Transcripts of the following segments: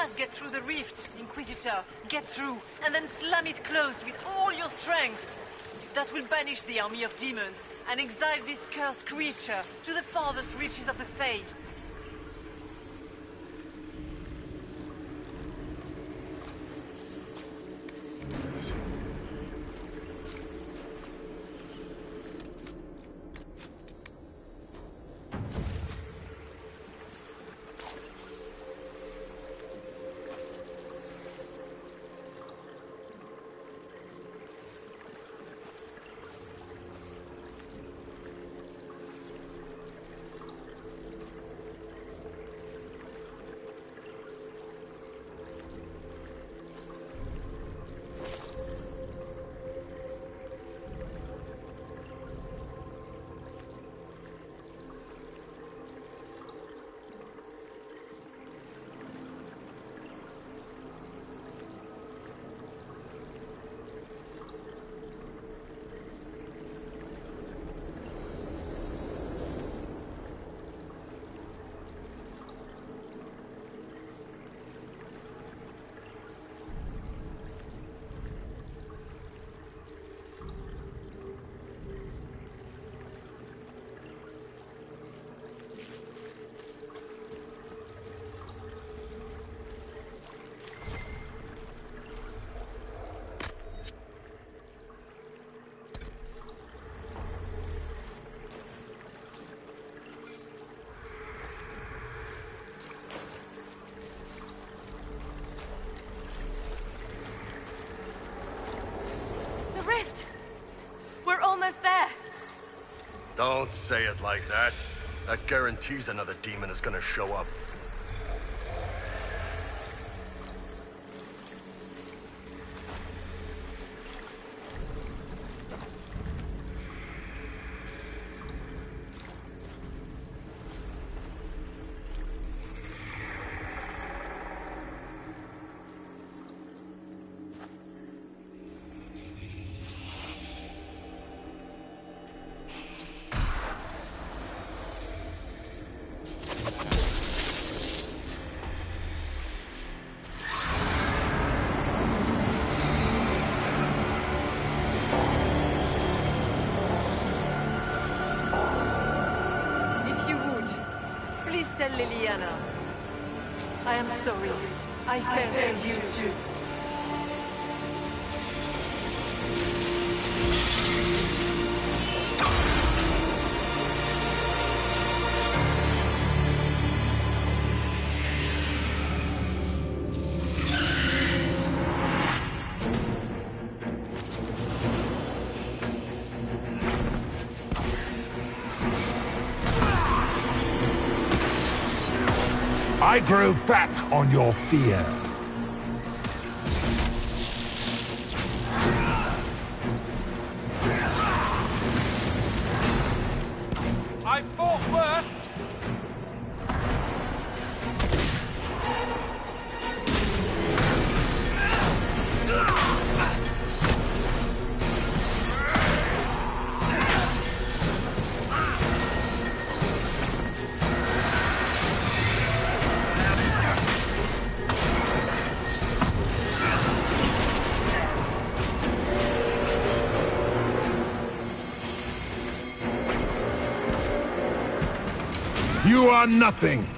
must get through the rift, Inquisitor. Get through, and then slam it closed with all your strength. That will banish the army of demons and exile this cursed creature to the farthest reaches of the Fade. Don't say it like that. That guarantees another demon is gonna show up. I am sorry. I failed you too. I grow fat on your fear. I fought worse. You are nothing.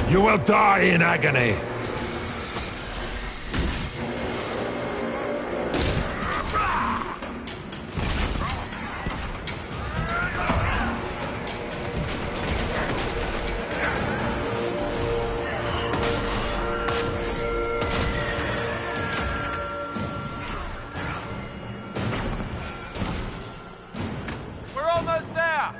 You will die in agony. We're almost there!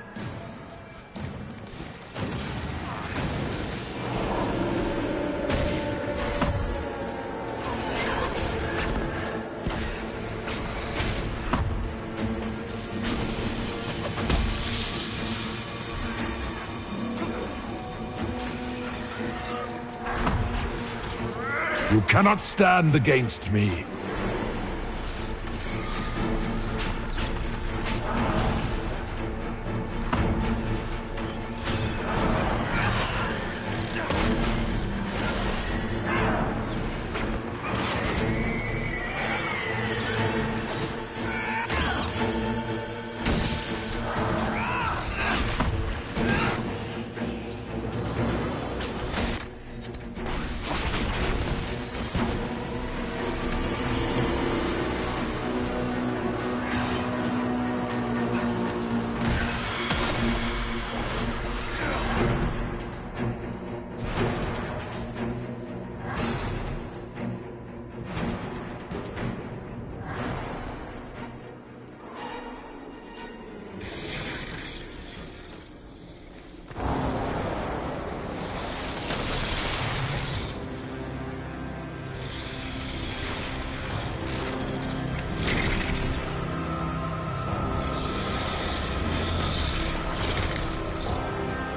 You cannot stand against me.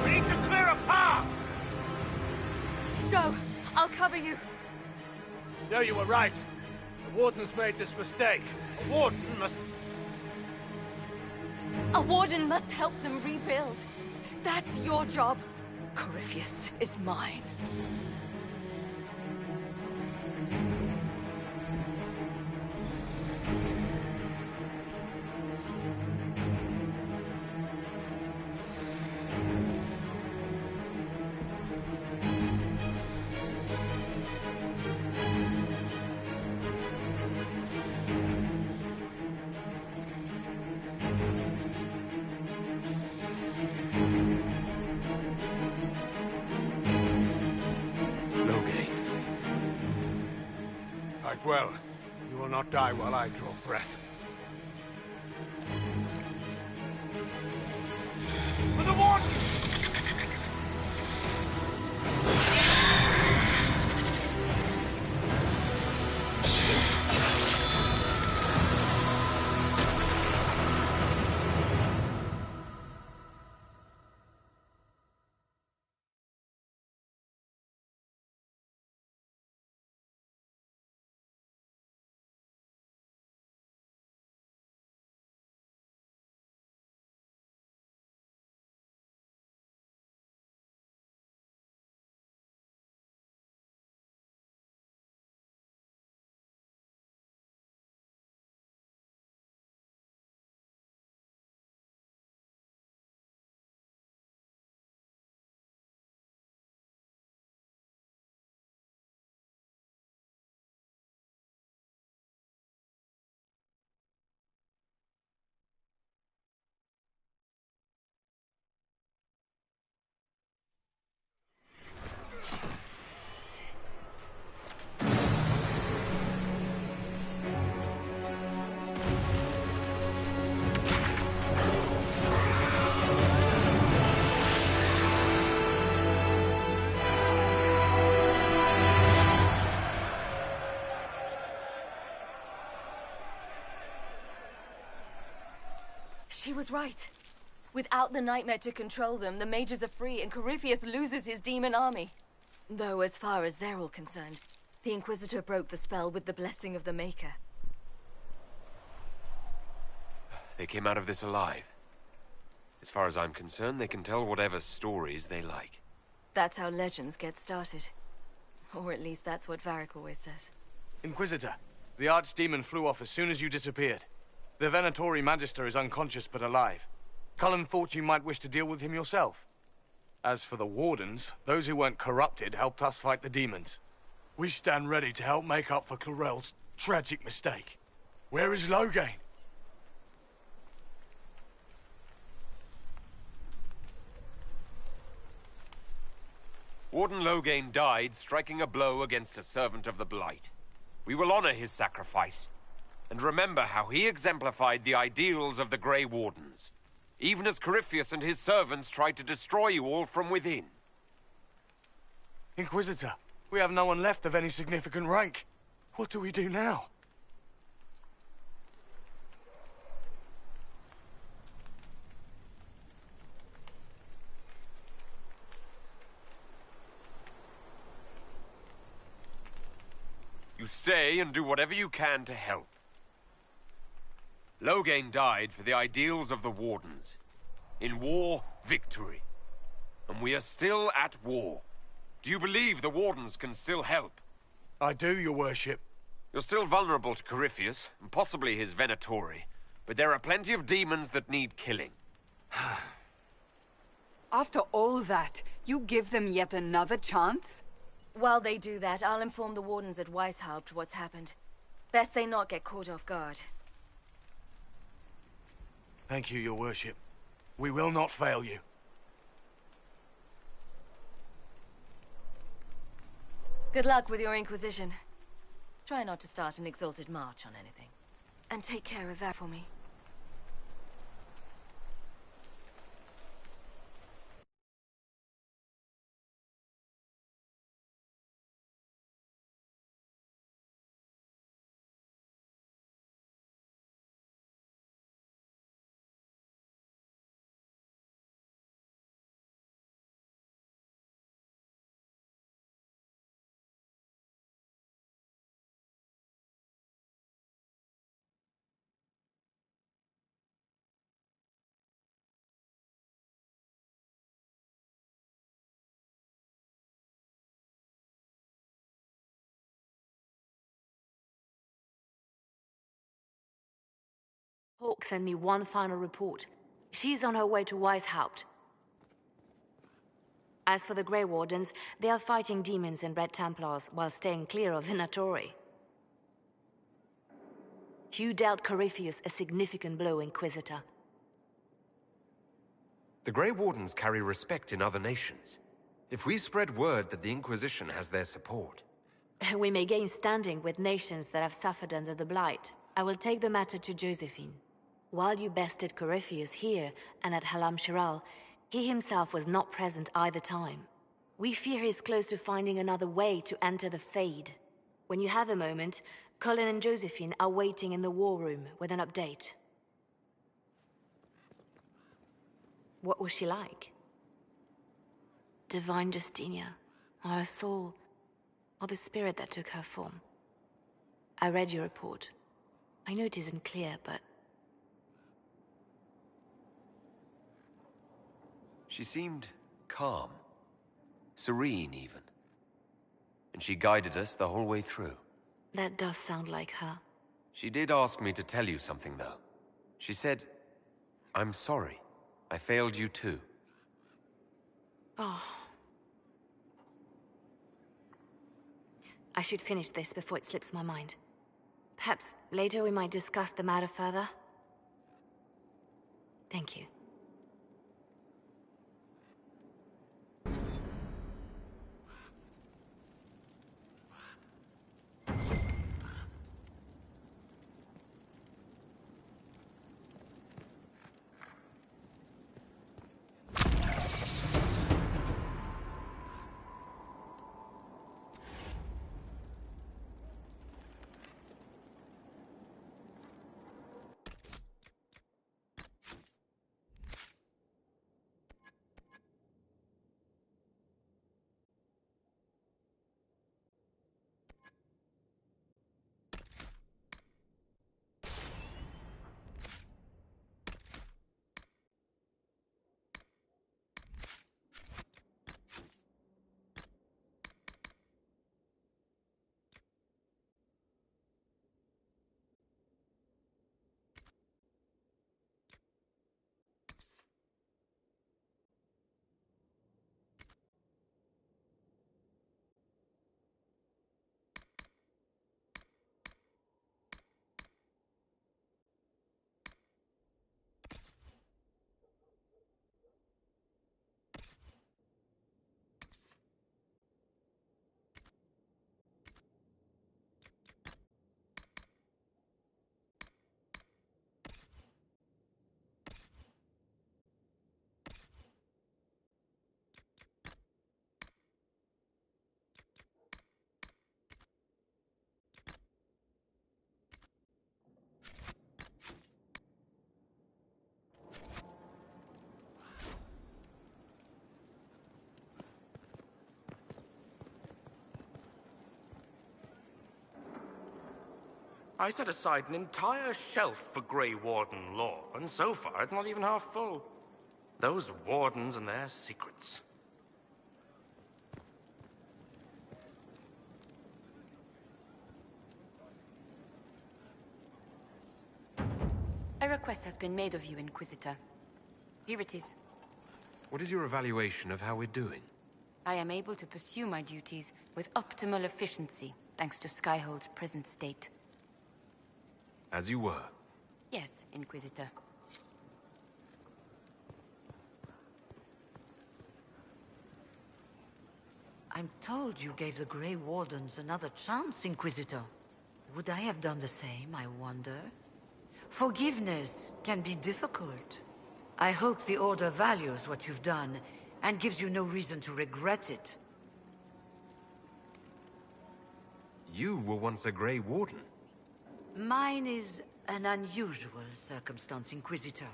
We need to clear a path! Go! I'll cover you. No, you were right. The Warden's made this mistake. A Warden must... A warden must help them rebuild. That's your job. Corypheus is mine. Fight well. You will not die while I draw breath. For the Warden! She was right. Without the nightmare to control them, the mages are free and Corypheus loses his demon army. Though as far as they're all concerned, the Inquisitor broke the spell with the blessing of the Maker. They came out of this alive. As far as I'm concerned, they can tell whatever stories they like. That's how legends get started. Or at least that's what Varric always says. Inquisitor, the Archdemon flew off as soon as you disappeared. The Venatori Magister is unconscious but alive. Cullen thought you might wish to deal with him yourself. As for the Wardens, those who weren't corrupted helped us fight the demons. We stand ready to help make up for Clorel's tragic mistake. Where is Loghain? Warden Loghain died striking a blow against a servant of the Blight. We will honor his sacrifice, and remember how he exemplified the ideals of the Grey Wardens, even as Corypheus and his servants tried to destroy you all from within. Inquisitor, we have no one left of any significant rank. What do we do now? You stay and do whatever you can to help. Loghain died for the ideals of the Wardens. In war, victory. And we are still at war. Do you believe the Wardens can still help? I do, your worship. You're still vulnerable to Corypheus, and possibly his Venatori, but there are plenty of demons that need killing. After all that, you give them yet another chance? While they do that, I'll inform the Wardens at Weishaupt what's happened. Best they not get caught off guard. Thank you, your worship. We will not fail you. Good luck with your Inquisition. Try not to start an exalted march on anything. And take care of that for me. Hawk sent me one final report. She's on her way to Weishaupt. As for the Grey Wardens, they are fighting demons and Red Templars while staying clear of Venatori. You dealt Corypheus a significant blow, Inquisitor. The Grey Wardens carry respect in other nations. If we spread word that the Inquisition has their support... We may gain standing with nations that have suffered under the Blight. I will take the matter to Josephine. While you bested Corypheus here and at Halam Shiral, he himself was not present either time. We fear he's close to finding another way to enter the Fade. When you have a moment, Colin and Josephine are waiting in the war room with an update. What was she like? Divine Justinia, or her soul, or the spirit that took her form. I read your report. I know it isn't clear, but... She seemed calm. Serene, even. And she guided us the whole way through. That does sound like her. She did ask me to tell you something, though. She said, "I'm sorry. I failed you too." Oh. I should finish this before it slips my mind. Perhaps later we might discuss the matter further. Thank you. I set aside an entire shelf for Grey Warden lore, and so far it's not even half full. Those Wardens and their secrets. A request has been made of you, Inquisitor. Here it is. What is your evaluation of how we're doing? I am able to pursue my duties with optimal efficiency, thanks to Skyhold's present state. As you were. Yes, Inquisitor. I'm told you gave the Grey Wardens another chance, Inquisitor. Would I have done the same, I wonder? Forgiveness can be difficult. I hope the Order values what you've done, and gives you no reason to regret it. You were once a Grey Warden. Mine is an unusual circumstance, Inquisitor.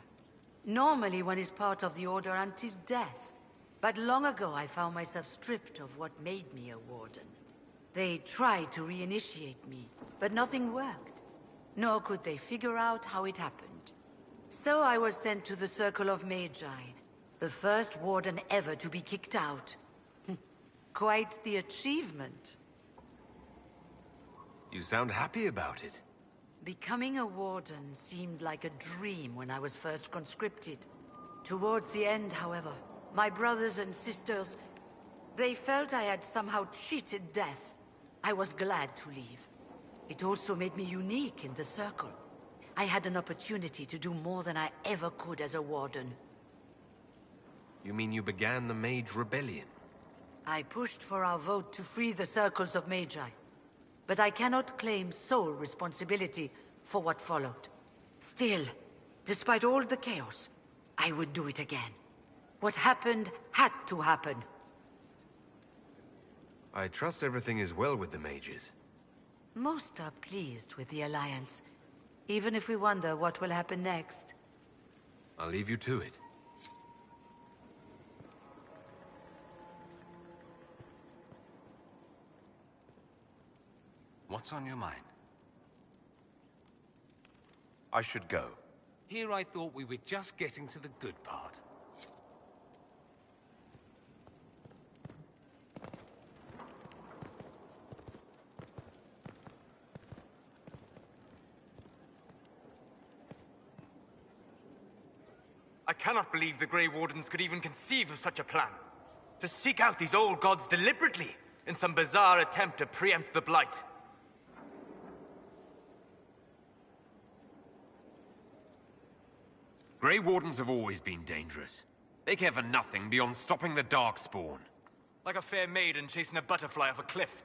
Normally one is part of the Order until death. But long ago I found myself stripped of what made me a Warden. They tried to reinitiate me, but nothing worked. Nor could they figure out how it happened. So I was sent to the Circle of Magi, the first Warden ever to be kicked out. Quite the achievement. You sound happy about it. Becoming a Warden seemed like a dream when I was first conscripted. Towards the end, however, my brothers and sisters, they felt I had somehow cheated death. I was glad to leave. It also made me unique in the Circle. I had an opportunity to do more than I ever could as a Warden. You mean you began the Mage Rebellion? I pushed for our vote to free the Circles of Magi. But I cannot claim sole responsibility for what followed. Still, despite all the chaos, I would do it again. What happened had to happen. I trust everything is well with the mages. Most are pleased with the Alliance, even if we wonder what will happen next. I'll leave you to it. What's on your mind? I should go. Here I thought we were just getting to the good part. I cannot believe the Grey Wardens could even conceive of such a plan. To seek out these old gods deliberately, in some bizarre attempt to preempt the Blight. Grey Wardens have always been dangerous. They care for nothing beyond stopping the Darkspawn. Like a fair maiden chasing a butterfly off a cliff.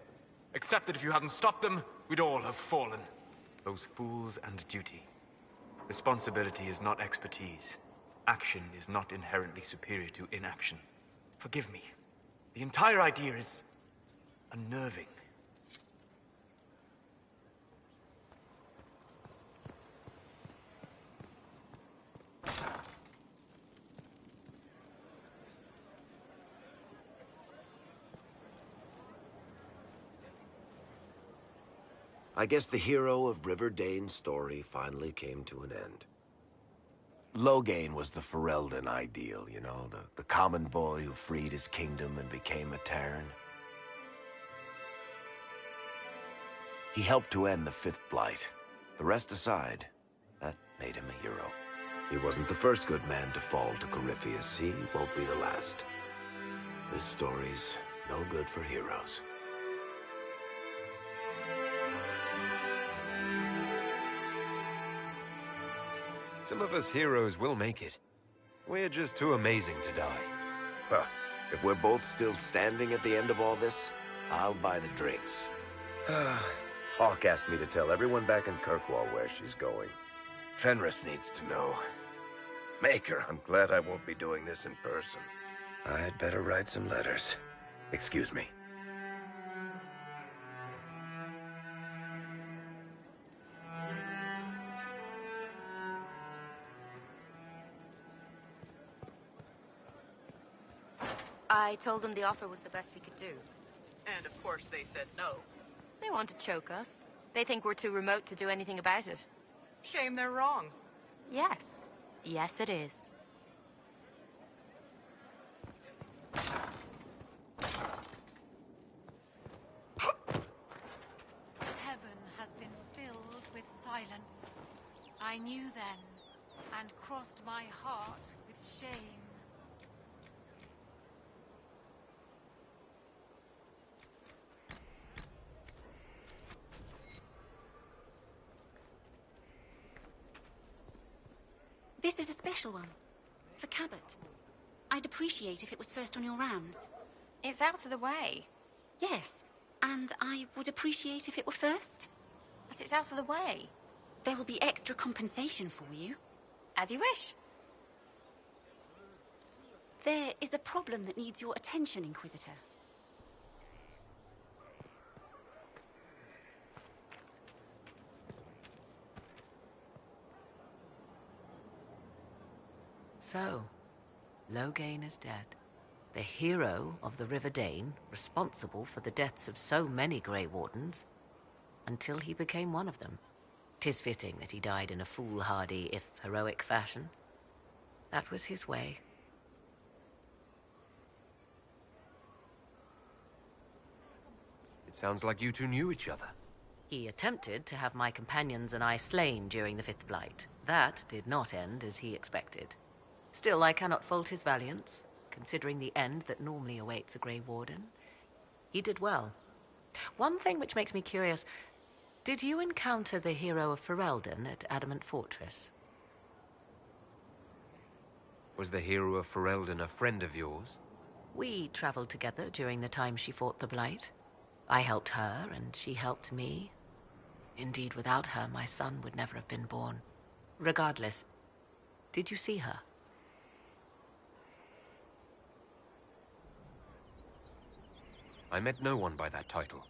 Except that if you hadn't stopped them, we'd all have fallen. Those fools and duty. Responsibility is not expertise. Action is not inherently superior to inaction. Forgive me. The entire idea is unnerving. I guess the hero of River Dane's story finally came to an end. Loghain was the Ferelden ideal, you know, the common boy who freed his kingdom and became a Terran. He helped to end the Fifth Blight. The rest aside, that made him a hero. He wasn't the first good man to fall to Corypheus. He won't be the last. This story's no good for heroes. Some of us heroes will make it. We're just too amazing to die. Huh. If we're both still standing at the end of all this, I'll buy the drinks. Hawk asked me to tell everyone back in Kirkwall where she's going. Fenris needs to know. Maker, I'm glad I won't be doing this in person. I'd better write some letters. Excuse me. I told them the offer was the best we could do. And of course they said no. They want to choke us. They think we're too remote to do anything about it. Shame they're wrong. Yes. Yes, it is. Heaven has been filled with silence. I knew then, and crossed my heart with shame. This is a special one. For Cabot. I'd appreciate if it was first on your rounds. It's out of the way. Yes, and I would appreciate if it were first. But it's out of the way. There will be extra compensation for you. As you wish. There is a problem that needs your attention, Inquisitor. So, Loghain is dead. The hero of the River Dane, responsible for the deaths of so many Grey Wardens, until he became one of them. 'Tis fitting that he died in a foolhardy, if heroic fashion. That was his way. It sounds like you two knew each other. He attempted to have my companions and I slain during the Fifth Blight. That did not end as he expected. Still, I cannot fault his valiance, considering the end that normally awaits a Grey Warden. He did well. One thing which makes me curious, did you encounter the hero of Ferelden at Adamant Fortress? Was the hero of Ferelden a friend of yours? We traveled together during the time she fought the Blight. I helped her, and she helped me. Indeed, without her, my son would never have been born. Regardless, did you see her? I met no one by that title.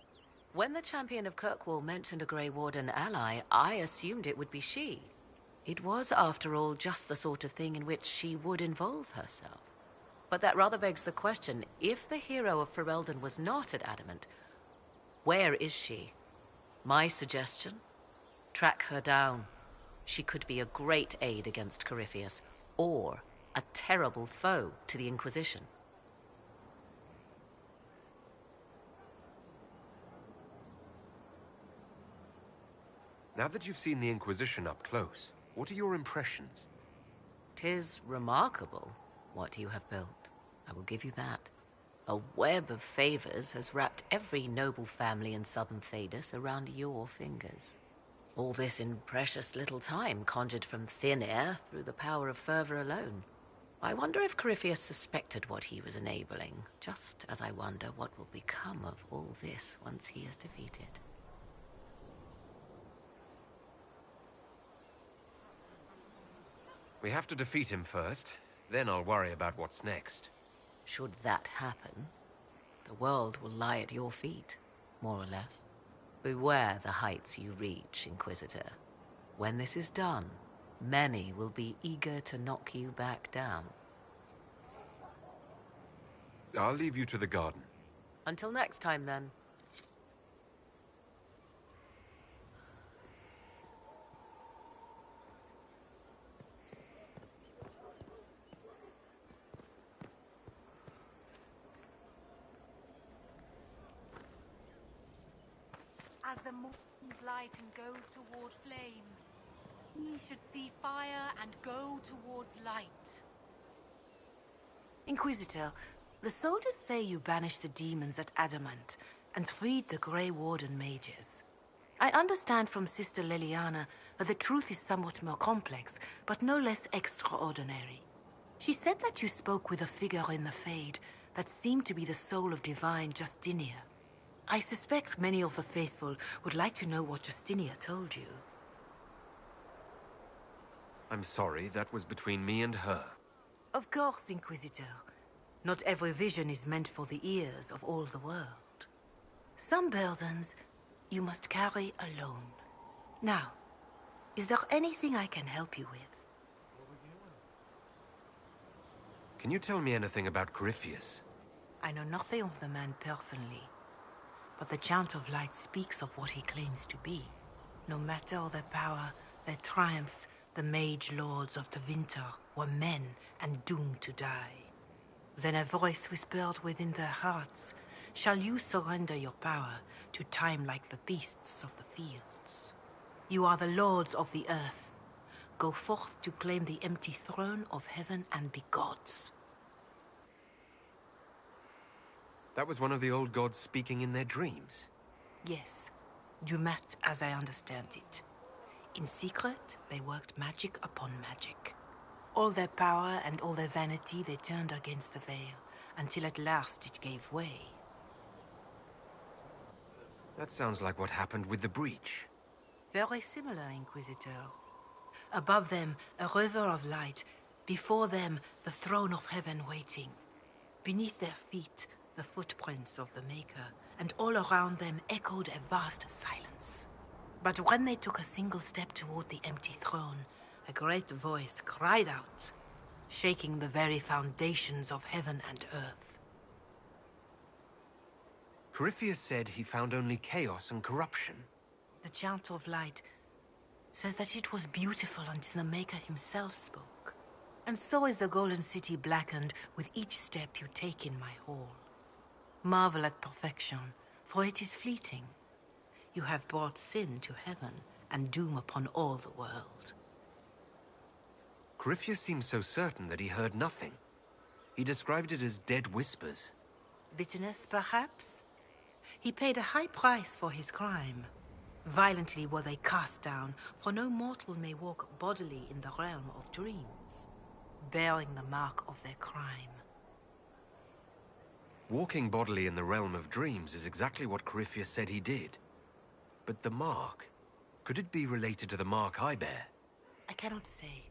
When the champion of Kirkwall mentioned a Grey Warden ally, I assumed it would be she. It was, after all, just the sort of thing in which she would involve herself. But that rather begs the question, if the hero of Ferelden was not at Adamant, where is she? My suggestion? Track her down. She could be a great aid against Corypheus, or a terrible foe to the Inquisition. Now that you've seen the Inquisition up close, what are your impressions? 'Tis remarkable what you have built. I will give you that. A web of favors has wrapped every noble family in southern Thedas around your fingers. All this in precious little time, conjured from thin air through the power of fervor alone. I wonder if Corypheus suspected what he was enabling, just as I wonder what will become of all this once he is defeated. We have to defeat him first, then I'll worry about what's next. Should that happen, the world will lie at your feet, more or less. Beware the heights you reach, Inquisitor. When this is done, many will be eager to knock you back down. I'll leave you to the garden. Until next time, then. As the moon lighten goes toward flame, he should see fire and go towards light. Inquisitor, the soldiers say you banished the demons at Adamant and freed the Grey Warden mages. I understand from Sister Leliana that the truth is somewhat more complex, but no less extraordinary. She said that you spoke with a figure in the Fade that seemed to be the soul of divine Justinia. I suspect many of the faithful would like to know what Justinia told you. I'm sorry, that was between me and her. Of course, Inquisitor. Not every vision is meant for the ears of all the world. Some burdens you must carry alone. Now, is there anything I can help you with? Can you tell me anything about Corypheus? I know nothing of the man personally. but the Chant of Light speaks of what he claims to be. No matter their power, their triumphs, the Mage Lords of the Winter were men and doomed to die. Then a voice whispered within their hearts, "Shall you surrender your power to time like the beasts of the fields? You are the lords of the earth. Go forth to claim the empty throne of heaven and be gods." That was one of the old gods speaking in their dreams. Yes, Dumat as I understand it. In secret, they worked magic upon magic. All their power and all their vanity they turned against the veil, until at last it gave way. That sounds like what happened with the breach. Very similar, Inquisitor. Above them, a river of light. Before them, the throne of heaven waiting. Beneath their feet, the footprints of the Maker, and all around them echoed a vast silence. But when they took a single step toward the empty throne, a great voice cried out, shaking the very foundations of heaven and earth. Corypheus said he found only chaos and corruption. The Chant of Light says that it was beautiful until the Maker himself spoke. And so is the Golden City blackened with each step you take in my hall. Marvel at perfection, for it is fleeting. You have brought sin to heaven and doom upon all the world. Corypheus seemed so certain that he heard nothing. He described it as dead whispers. Bitterness, perhaps? He paid a high price for his crime. Violently were they cast down, for no mortal may walk bodily in the realm of dreams, bearing the mark of their crime. Walking bodily in the realm of dreams is exactly what Corypheus said he did. But the mark, could it be related to the mark I bear? I cannot say.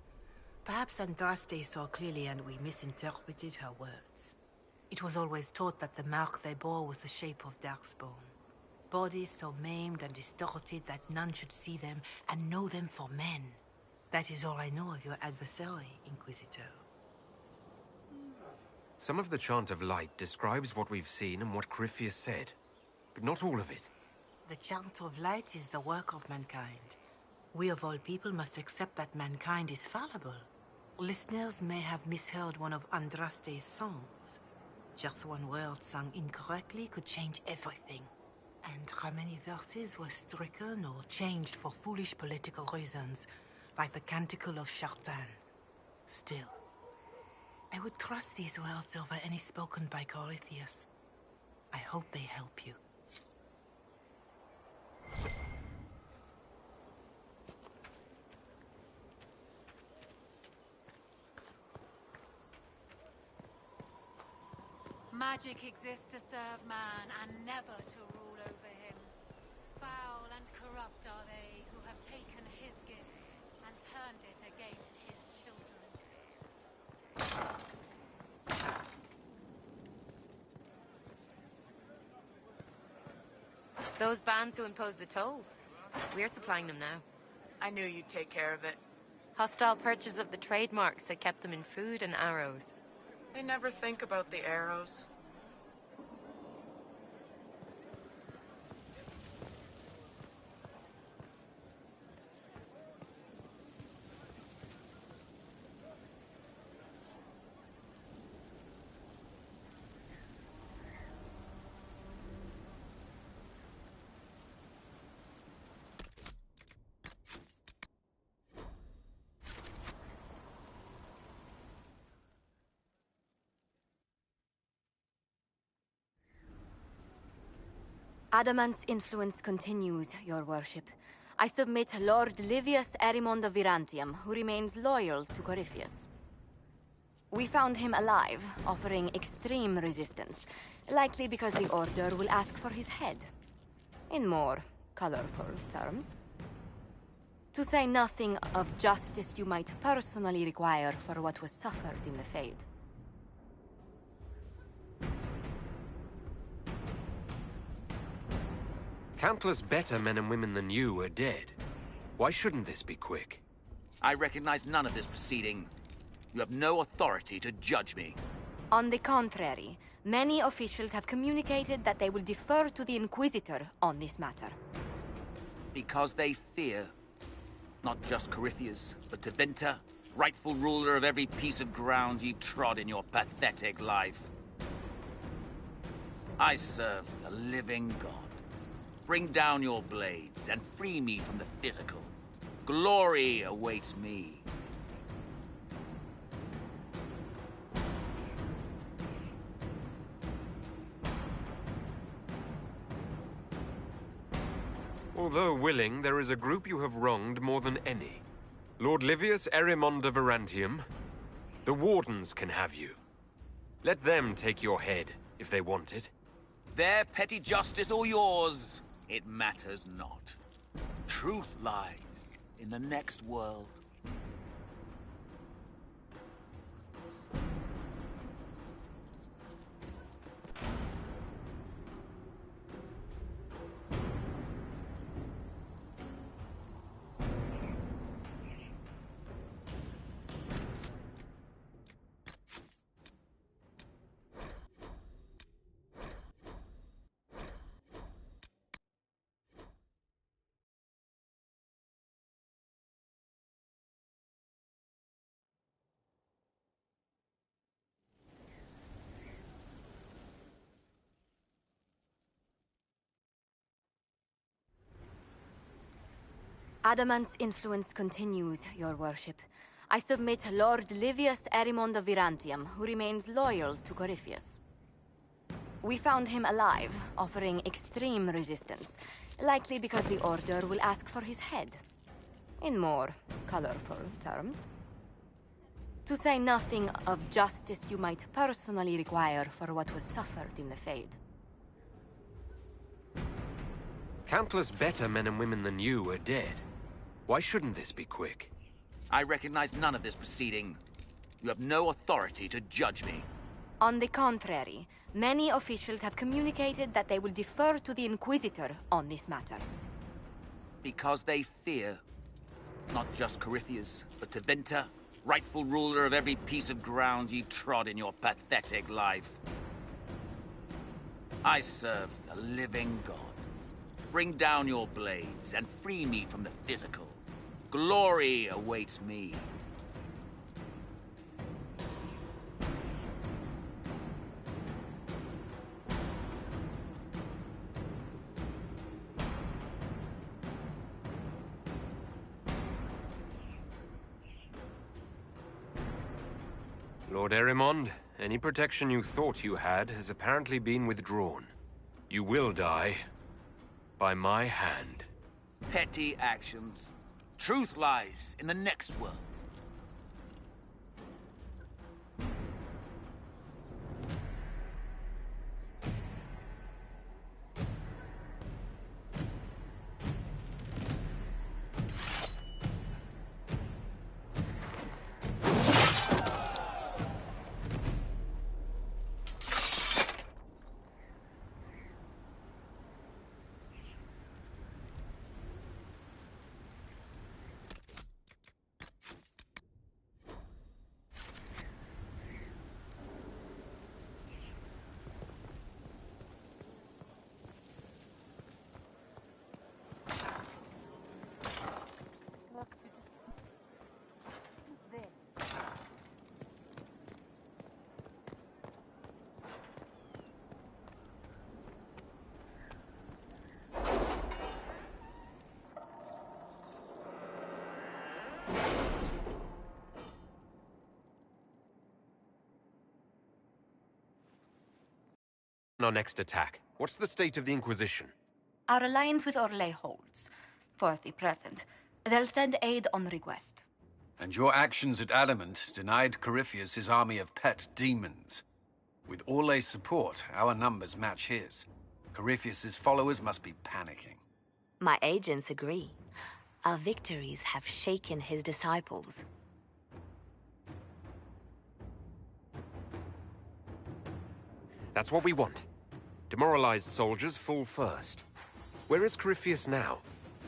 Perhaps Andraste saw clearly and we misinterpreted her words. It was always taught that the mark they bore was the shape of Darkspawn. Bodies so maimed and distorted that none should see them and know them for men. That is all I know of your adversary, Inquisitor. Some of the Chant of Light describes what we've seen and what Corypheus said, but not all of it. The Chant of Light is the work of mankind. We of all people must accept that mankind is fallible. Listeners may have misheard one of Andraste's songs. Just one word sung incorrectly could change everything. And how many verses were stricken or changed for foolish political reasons, like the Canticle of Chartan. Still, I would trust these words over any spoken by Corypheus. I hope they help you. Magic exists to serve man and never to rule over him. Foul and corrupt are they who have taken his gift and turned it against his children. Those bands who impose the tolls. We're supplying them now. I knew you'd take care of it. Hostile purchase of the trademarks that kept them in food and arrows. They never think about the arrows. Adamant's influence continues, your worship. I submit Lord Livius Erimond of Virantium, who remains loyal to Corypheus. We found him alive, offering extreme resistance, likely because the Order will ask for his head. In more colorful terms. To say nothing of justice you might personally require for what was suffered in the Fade. Countless better men and women than you are dead. Why shouldn't this be quick? I recognize none of this proceeding. You have no authority to judge me. On the contrary, many officials have communicated that they will defer to the Inquisitor on this matter. Because they fear not just Corypheus, but Tevinter, rightful ruler of every piece of ground you trod in your pathetic life. I serve the living God. Bring down your blades and free me from the physical. Glory awaits me. Although willing, there is a group you have wronged more than any. Lord Livius Erimond of Arantium. The Wardens can have you. Let them take your head, if they want it. Their petty justice or yours, it matters not. Truth lies in the next world. Adamant's influence continues, your worship. I submit Lord Livius Erimond of Virantium, who remains loyal to Corypheus. We found him alive, offering extreme resistance, likely because the Order will ask for his head. In more colorful terms. To say nothing of justice you might personally require for what was suffered in the Fade. Countless better men and women than you are dead. Why shouldn't this be quick? I recognize none of this proceeding. You have no authority to judge me. On the contrary, many officials have communicated that they will defer to the Inquisitor on this matter. Because they fear not just Corypheus, but Tevinter, rightful ruler of every piece of ground you trod in your pathetic life. I serve the living God. Bring down your blades and free me from the physical. Glory awaits me. Lord Erimond, any protection you thought you had has apparently been withdrawn. You will die by my hand. Petty actions. Truth lies in the next world. Our next attack. What's the state of the Inquisition? Our alliance with Orlais holds, for the present. They'll send aid on request. And your actions at Adamant denied Corypheus his army of pet demons. With Orlais' support, our numbers match his. Corypheus' followers must be panicking. My agents agree. Our victories have shaken his disciples. That's what we want. Demoralized soldiers fall first. Where is Corypheus now?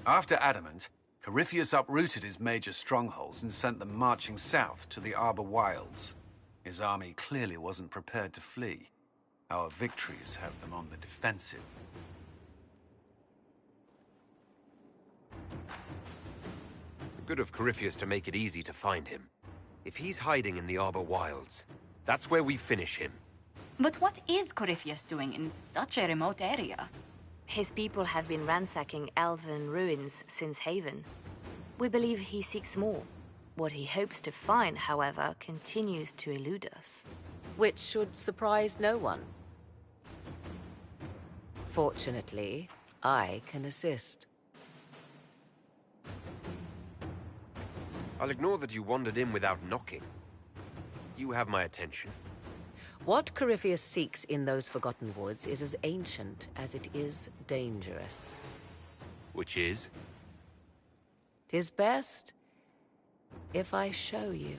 After Adamant, Corypheus uprooted his major strongholds and sent them marching south to the Arbor Wilds. His Corypheus' army clearly wasn't prepared to flee. Our victories have them on the defensive. Good of Corypheus to make it easy to find him. If he's hiding in the Arbor Wilds, that's where we finish him. But what is Corypheus doing in such a remote area? His people have been ransacking elven ruins since Haven. We believe he seeks more. What he hopes to find, however, continues to elude us. Which should surprise no one. Fortunately, I can assist. I'll ignore that you wandered in without knocking. You have my attention. What Corypheus seeks in those Forgotten Woods is as ancient as it is dangerous. Which is? 'Tis best if I show you.